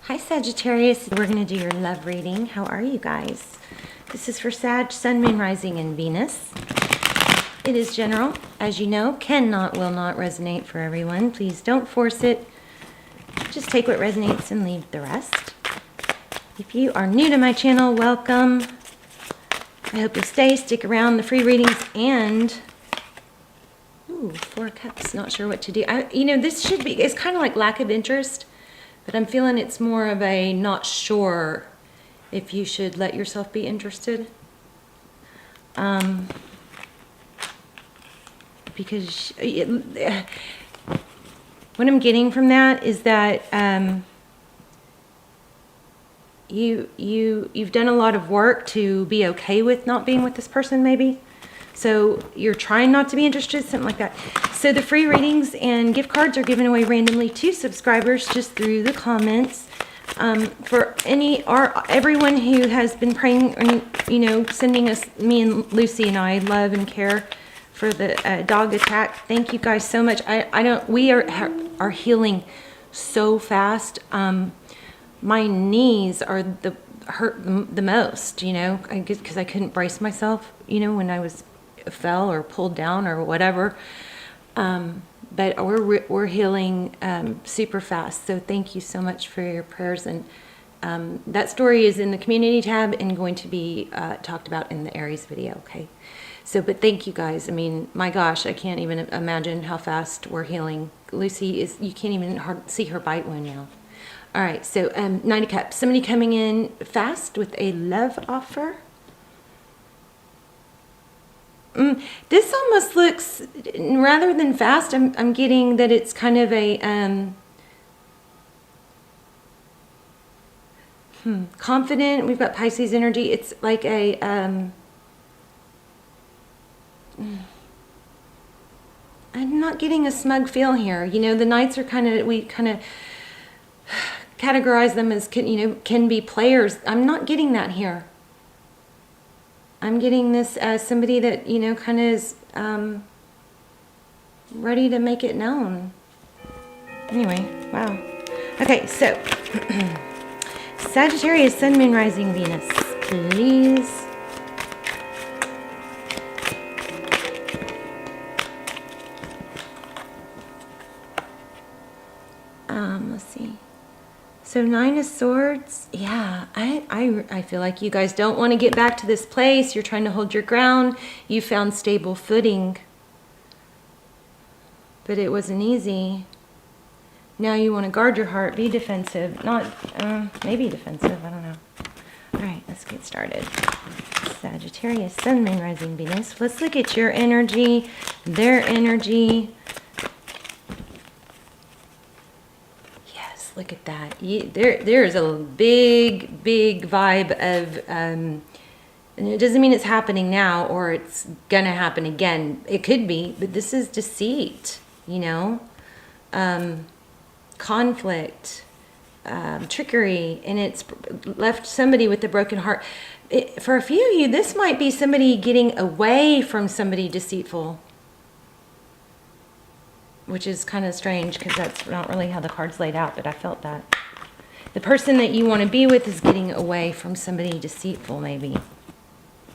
Hi Sagittarius, we're going to do your love reading. How are you guys? This is for Sag, Sun, Moon, Rising, and Venus. It is general, as you know, cannot, will not resonate for everyone. Please don't force it. Just take what resonates and leave the rest. If you are new to my channel, welcome. I hope you'll stick around the free readings and... Ooh, 4 cups, not sure what to do. This should be, it's kind of like lack of interest. But I'm feeling it's more of a not sure if you should let yourself be interested. Because what I'm getting from that is that you've done a lot of work to be okay with not being with this person, maybe. So you're trying not to be interested, something like that. So the free readings and gift cards are given away randomly to subscribers just through the comments. For everyone who has been praying, or, sending us, me and Lucy and I, love and care for the dog attack. Thank you guys so much. We are healing so fast. My knees are hurt the most, I guess because I couldn't brace myself, when I fell or pulled down or whatever. But we're healing super fast. So thank you so much for your prayers. And that story is in the community tab and going to be talked about in the Aries video. Okay. So, but thank you guys. I mean, my gosh, I can't even imagine how fast we're healing. Lucy you can't even see her bite wound now. All right. So 9 of Cups, somebody coming in fast with a love offer. This almost looks, rather than fast, I'm getting that it's kind of a confident. We've got Pisces energy. It's like a I'm not getting a smug feel here. The Knights are we kind of categorize them as can be players. I'm not getting that here. I'm getting this as somebody that, kind of is ready to make it known. Anyway, wow. Okay, so Sagittarius, Sun, Moon, Rising, Venus, please. Let's see. So 9 of Swords, yeah, I feel like you guys don't want to get back to this place. You're trying to hold your ground. You found stable footing. But it wasn't easy. Now you want to guard your heart, be defensive. Not, maybe defensive, I don't know. All right, let's get started. Sagittarius, Sun, Moon, Rising, Venus. Let's look at your energy, their energy. Look at that. There's a big vibe of, and it doesn't mean it's happening now or it's gonna happen again. It could be, but this is deceit, conflict, trickery, and it's left somebody with a broken heart. For a few of you, this might be somebody getting away from somebody deceitful, which is kind of strange because that's not really how the card's laid out, but I felt that. The person that you want to be with is getting away from somebody deceitful, maybe.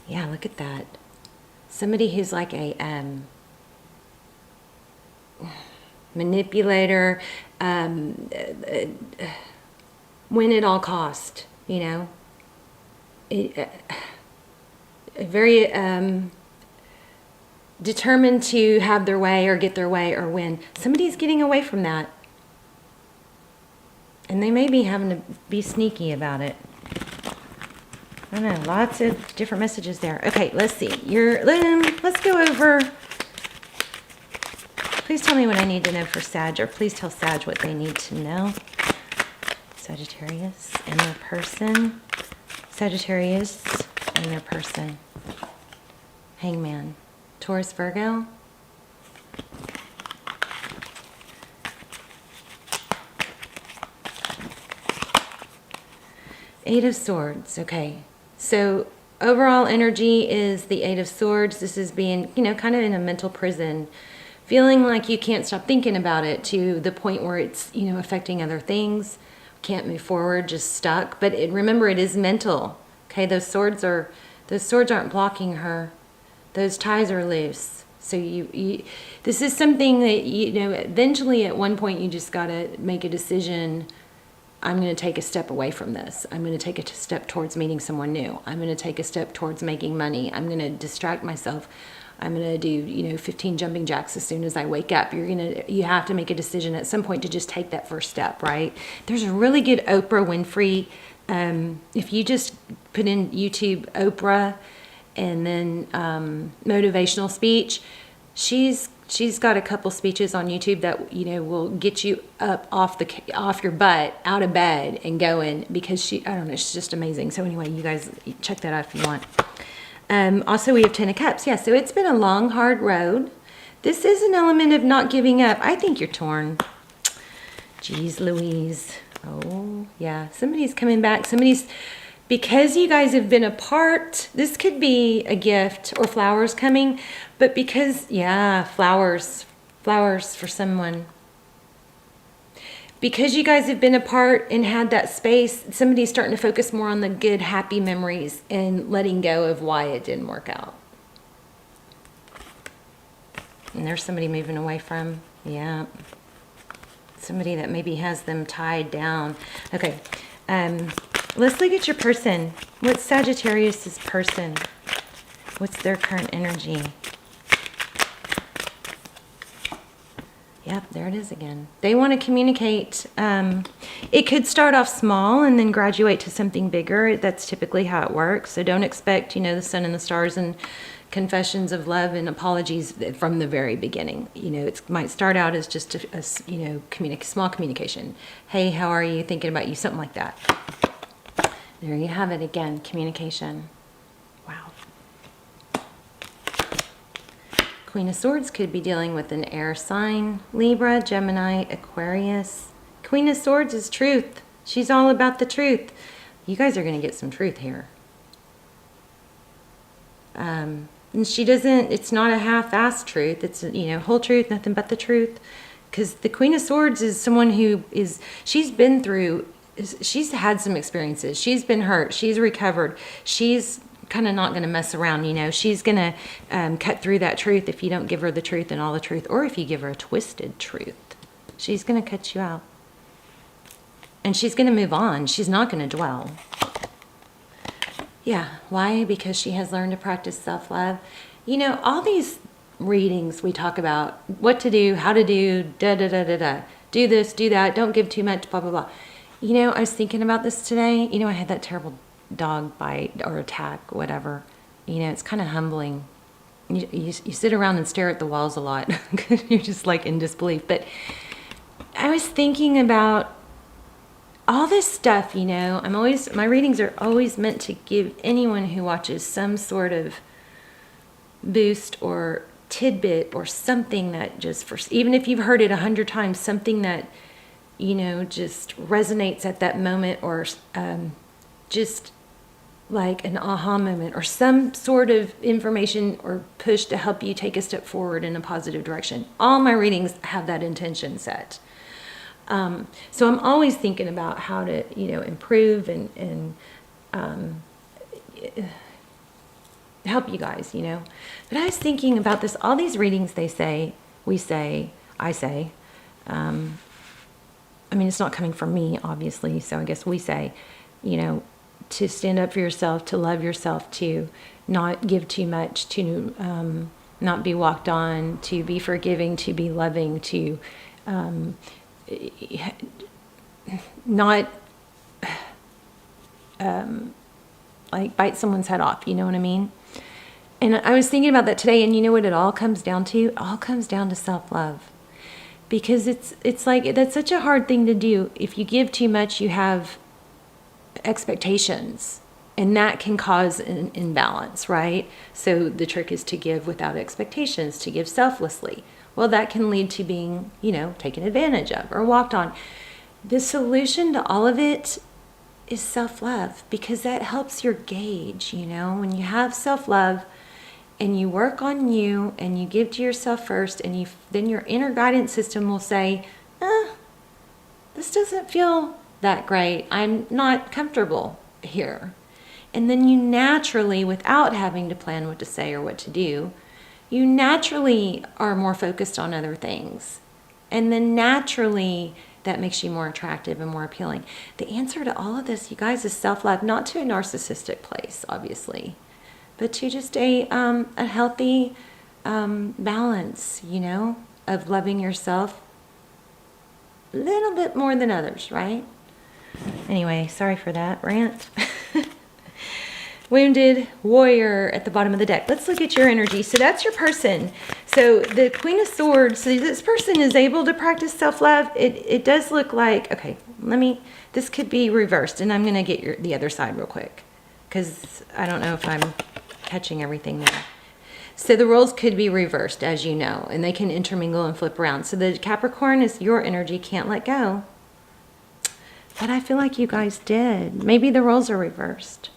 Yeah, look at that. Somebody who's like a manipulator, win at all cost, very... determined to have their way or get their way or win. Somebody's getting away from that. And they may be having to be sneaky about it. I don't know, lots of different messages there. Okay, let's see. Let's go over. Please tell me what I need to know for Sag, or please tell Sag what they need to know. Sagittarius and their person. Sagittarius and their person. Hangman. Taurus, Virgo. Eight of Swords. Okay. So overall energy is the Eight of Swords. This is being, kind of in a mental prison. Feeling like you can't stop thinking about it to the point where it's, affecting other things. can't move forward, just stuck. But remember, it is mental. Okay, those swords aren't blocking her. Those ties are loose. So this is something that, eventually at one point you just got to make a decision. I'm going to take a step away from this. I'm going to take a step towards meeting someone new. I'm going to take a step towards making money. I'm going to distract myself. I'm going to do, 15 jumping jacks as soon as I wake up. You have to make a decision at some point to just take that first step, right? There's a really good Oprah Winfrey. If you just put in YouTube Oprah and then motivational speech, she's got a couple speeches on YouTube that will get you up off your butt, out of bed and going, because I don't know, she's just amazing. So anyway, you guys check that out if you want. Also, we have 10 of Cups. Yeah, so it's been a long, hard road. This is an element of not giving up. I think you're torn. Jeez Louise. Oh, yeah. Somebody's coming back. Because you guys have been apart, this could be a gift or flowers coming, but flowers for someone. Because you guys have been apart and had that space, somebody's starting to focus more on the good, happy memories and letting go of why it didn't work out. And there's somebody moving away from, somebody that maybe has them tied down. Okay, let's look at your person. What's Sagittarius's person? What's their current energy? Yep, there it is again. They want to communicate. It could start off small and then graduate to something bigger. That's typically how it works. So don't expect, the sun and the stars and confessions of love and apologies from the very beginning. It might start out as just a small communication. Hey, how are you? Thinking about you, something like that. There you have it again, communication. Wow. Queen of Swords could be dealing with an air sign, Libra, Gemini, Aquarius. Queen of Swords is truth. She's all about the truth. You guys are going to get some truth here. And it's not a half-assed truth. It's, whole truth, nothing but the truth. Because the Queen of Swords is someone who she's had some experiences. She's been hurt. She's recovered. She's kind of not going to mess around, She's going to cut through that truth if you don't give her the truth and all the truth, or if you give her a twisted truth. She's going to cut you out. And she's going to move on. She's not going to dwell. Yeah. Why? Because she has learned to practice self-love. All these readings we talk about what to do, how to do, da-da-da-da-da. Do this, do that, don't give too much, blah, blah, blah. I was thinking about this today. I had that terrible dog bite or attack, whatever. It's kind of humbling. You sit around and stare at the walls a lot because you're just like in disbelief. But I was thinking about all this stuff, my readings are always meant to give anyone who watches some sort of boost or tidbit or something that even if you've heard it 100 times, something that, just resonates at that moment, or just like an aha moment or some sort of information or push to help you take a step forward in a positive direction. All my readings have that intention set. So I'm always thinking about how to, improve and help you guys, But I was thinking about this, all these readings I say, it's not coming from me, obviously, so I guess we say, to stand up for yourself, to love yourself, to not give too much, to not be walked on, to be forgiving, to be loving, to not bite someone's head off, you know what I mean? And I was thinking about that today, and you know what it all comes down to? It all comes down to self-love. Because it's like, that's such a hard thing to do. If you give too much, you have expectations, and that can cause an imbalance, right? So the trick is to give without expectations, to give selflessly. Well, that can lead to being, taken advantage of or walked on. The solution to all of it is self-love, because that helps your gauge, when you have self-love and you work on you and you give to yourself first, and then your inner guidance system will say, this doesn't feel that great. I'm not comfortable here. And then you naturally, without having to plan what to say or what to do, you naturally are more focused on other things. And then naturally, that makes you more attractive and more appealing. The answer to all of this, you guys, is self-love, not to a narcissistic place, obviously, but to just a healthy balance, you know, of loving yourself a little bit more than others, right? Anyway, sorry for that rant. Wounded warrior at the bottom of the deck. Let's look at your energy. So that's your person. So the Queen of Swords, so this person is able to practice self-love. It does look like, okay, this could be reversed, and I'm going to get the other side real quick because I don't know if I'm catching everything there. So the roles could be reversed, as you know, and they can intermingle and flip around. So the Capricorn is your energy, can't let go. But I feel like you guys did. Maybe the roles are reversed.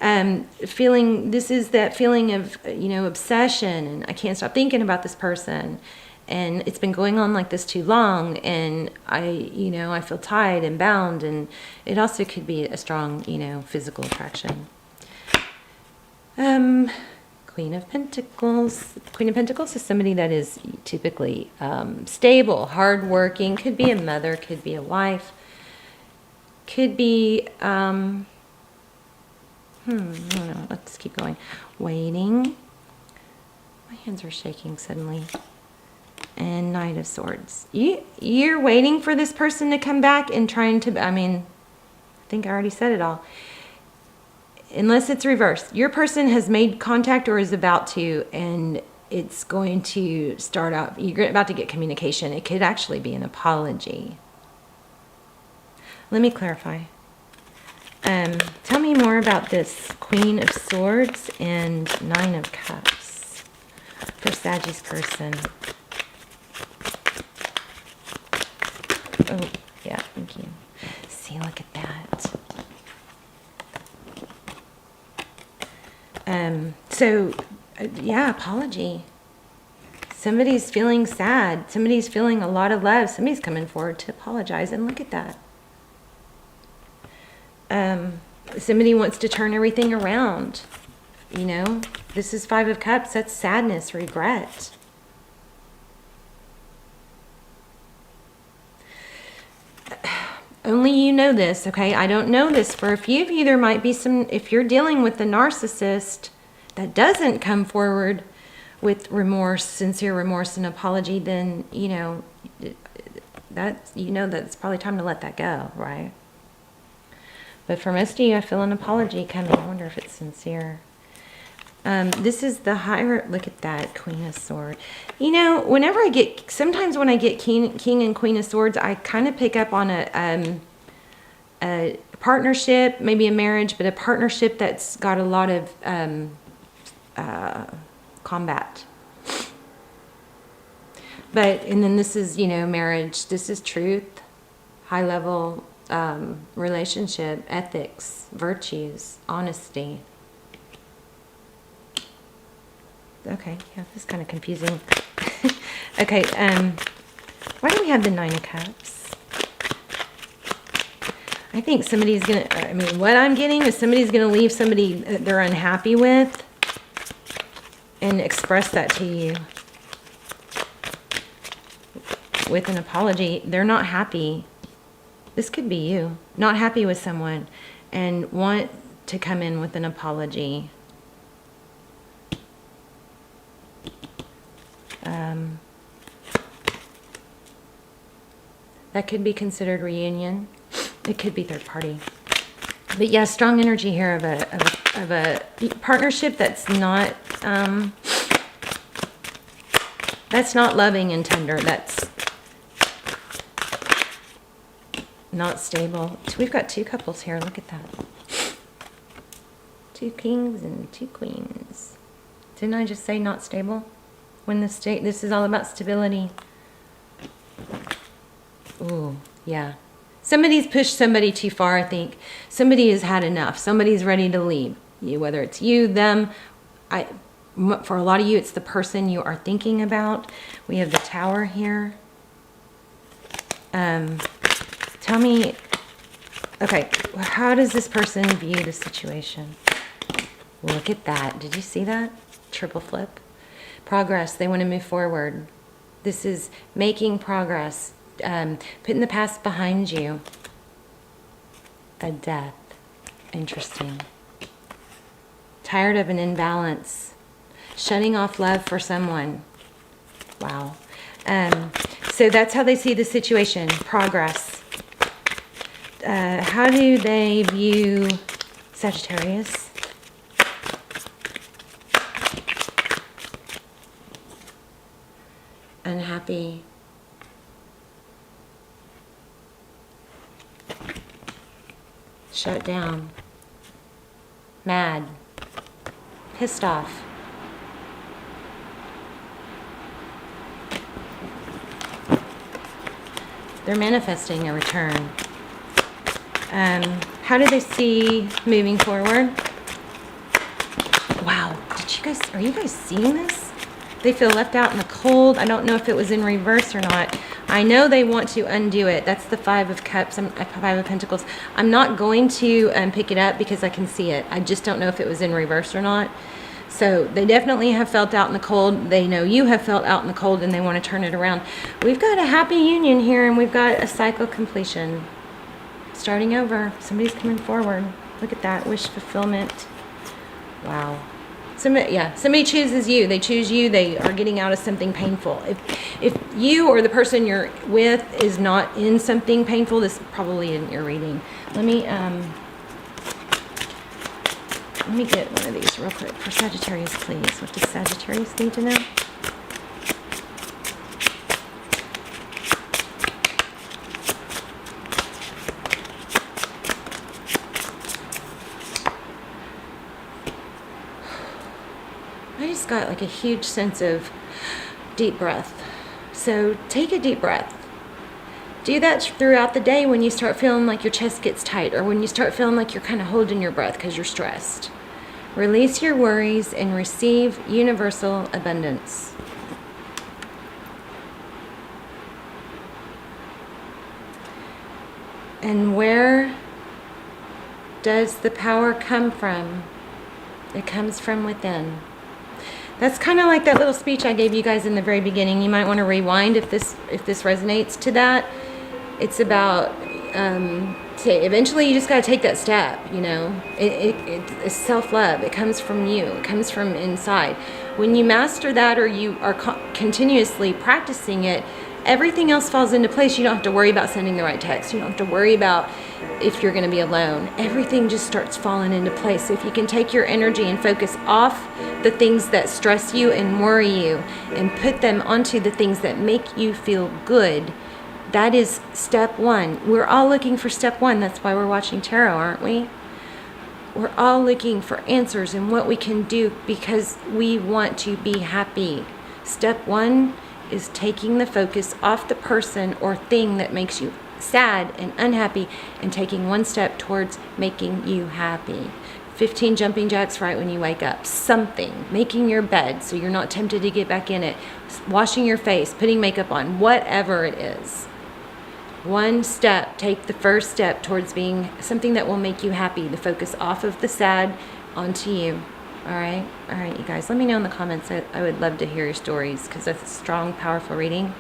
This is that feeling of, you know, obsession, and I can't stop thinking about this person, and it's been going on like this too long, and I feel tied and bound, and it also could be a strong, you know, physical attraction. Queen of Pentacles. Queen of Pentacles is somebody that is typically stable, hardworking, could be a mother, could be a wife, could be I don't know. Let's keep going. Waiting. My hands are shaking suddenly. And Knight of Swords. You're waiting for this person to come back and trying to, I think I already said it all. Unless it's reversed. Your person has made contact or is about to, and it's going to start out, you're about to get communication. It could actually be an apology. Let me clarify. Tell me more about this Queen of Swords and Nine of Cups for Sagittarius person. Oh, yeah, thank you. See, look at that. Yeah, apology. Somebody's feeling sad. Somebody's feeling a lot of love. Somebody's coming forward to apologize, and look at that. Somebody wants to turn everything around. You know, this is Five of Cups. That's sadness, regret. Only you know this, okay? I don't know this. For a few of you, there might be some, if you're dealing with the narcissist that doesn't come forward with remorse, sincere remorse and apology, then, you know, that it's probably time to let that go, right? But for most of you, I feel an apology coming. I wonder if it's sincere. This is the higher, look at that, Queen of Swords. You know, sometimes when I get King and Queen of Swords, I kind of pick up on a partnership, maybe a marriage, but a partnership that's got a lot of combat. And then this is, you know, marriage. This is truth, high level relationship, ethics, virtues, honesty. Okay, yeah, this is kind of confusing. Okay, why do we have the Nine of Cups? I think somebody's going to, what I'm getting is somebody's going to leave somebody that they're unhappy with and express that to you with an apology. They're not happy. This could be you, not happy with someone and want to come in with an apology. That could be considered reunion. It could be third party. But yeah, strong energy here of a partnership that's not loving and tender. That's not stable. So we've got two couples here. Look at that. Two kings and two queens. Didn't I just say not stable? When this is all about stability. Ooh, yeah. Somebody's pushed somebody too far, I think. Somebody has had enough. Somebody's ready to leave. Whether it's you, them. For a lot of you, it's the person you are thinking about. We have the Tower here. Tell me Okay, well, how does this person view the situation? Look at that. Did you see that? Triple flip. Progress. They want to move forward. This is making progress. Putting the past behind you. A death. Interesting. Tired of an imbalance. Shutting off love for someone. Wow. So that's how they see the situation. Progress. How do they view Sagittarius? Unhappy. Shut down. Mad. Pissed off. They're manifesting a return. How do they see moving forward? Wow, are you guys seeing this? They feel left out in the cold. I don't know if it was in reverse or not. I know they want to undo it. That's the Five of Cups, Five of Pentacles. I'm not going to pick it up because I can see it. I just don't know if it was in reverse or not. So they definitely have felt out in the cold. They know you have felt out in the cold and they want to turn it around. We've got a happy union here and we've got a cycle completion. Starting over. Somebody's coming forward. Look at that. Wish fulfillment. Wow. Somebody chooses you. They choose you. They are getting out of something painful. If you or the person you're with is not in something painful, this probably isn't your reading. Let me get one of these real quick for Sagittarius, please. What does Sagittarius need to know? I just got like a huge sense of deep breath. So take a deep breath. Do that throughout the day when you start feeling like your chest gets tight or when you start feeling like you're kind of holding your breath because you're stressed. Release your worries and receive universal abundance. And where does the power come from? It comes from within. That's kind of like that little speech I gave you guys in the very beginning. You might want to rewind if this resonates to that. It's about eventually you just got to take that step. You know, it's self-love. It comes from you. It comes from inside. When you master that, or you are continuously practicing it, everything else falls into place. You don't have to worry about sending the right text. You don't have to worry about if you're going to be alone. Everything just starts falling into place. So if you can take your energy and focus off the things that stress you and worry you and put them onto the things that make you feel good, that is step one. We're all looking for step one. That's why we're watching tarot, aren't we? We're all looking for answers and what we can do because we want to be happy. Step one is taking the focus off the person or thing that makes you sad and unhappy and taking one step towards making you happy. 15 jumping jacks right when you wake up. Something. Making your bed so you're not tempted to get back in it. Washing your face. Putting makeup on. Whatever it is. One step. Take the first step towards being something that will make you happy. The focus off of the sad onto you. Alright, you guys, let me know in the comments. I would love to hear your stories because that's a strong, powerful reading.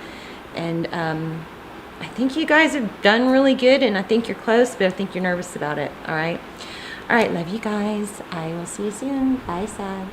And I think you guys have done really good, and I think you're close, but I think you're nervous about it. Alright, love you guys. I will see you soon. Bye, Sag.